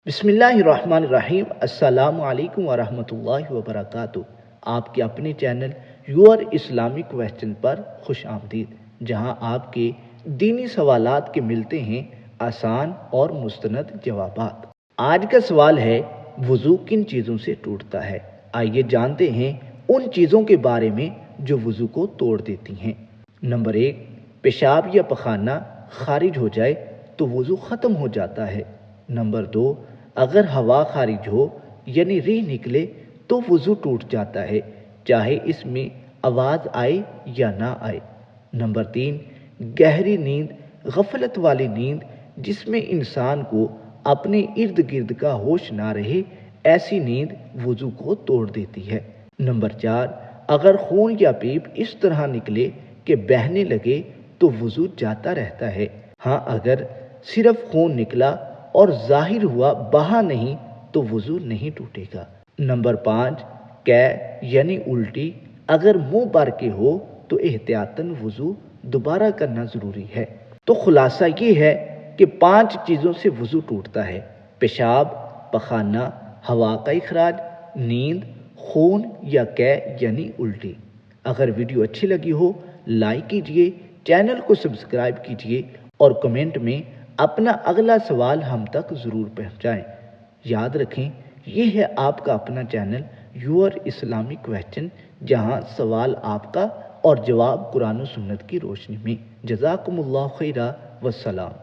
बिस्मिल्लाहिर्रहमानिर्रहीम। अस्सलामु अलैकुम वरहमतुल्लाहि वबरकातुह। आपके अपने चैनल योर इस्लामिक क्वेश्चन पर खुश आमदीद, जहाँ आपके दीनी सवालात के मिलते हैं आसान और मुस्तनद जवाबात। आज का सवाल है, वज़ू किन चीज़ों से टूटता है? आइए जानते हैं उन चीज़ों के बारे में जो वज़ू को तोड़ देती हैं। नंबर 1, पेशाब या पखाना खारिज हो जाए तो वज़ू ख़त्म हो जाता है। नंबर 2, अगर हवा खारिज हो यानी रीह निकले तो वज़ू टूट जाता है, चाहे इसमें आवाज़ आए या ना आए। नंबर 3, गहरी नींद, गफलत वाली नींद जिसमें इंसान को अपने इर्द गिर्द का होश ना रहे, ऐसी नींद वज़ू को तोड़ देती है। नंबर 4, अगर खून या पीप इस तरह निकले कि बहने लगे तो वज़ू जाता रहता है। हाँ, अगर सिर्फ खून निकला और जाहिर हुआ बहा नहीं तो वज़ू नहीं टूटेगा। नंबर 5, कै यानी उल्टी अगर मुंह भर के हो तो एहतियातन वज़ू दोबारा करना ज़रूरी है। तो खुलासा ये है कि 5 चीज़ों से वज़ू टूटता है: पेशाब, पखाना, हवा का इखराज, नींद, खून या कै यानी उल्टी। अगर वीडियो अच्छी लगी हो लाइक कीजिए, चैनल को सब्सक्राइब कीजिए और कमेंट में अपना अगला सवाल हम तक ज़रूर पहुँचाएँ। याद रखें, ये है आपका अपना चैनल योर इस्लामिक क्वेश्चन, जहाँ सवाल आपका और जवाब कुरान और सुन्नत की रोशनी में। जज़ाकुमुल्लाह खैरा, वस्सलाम।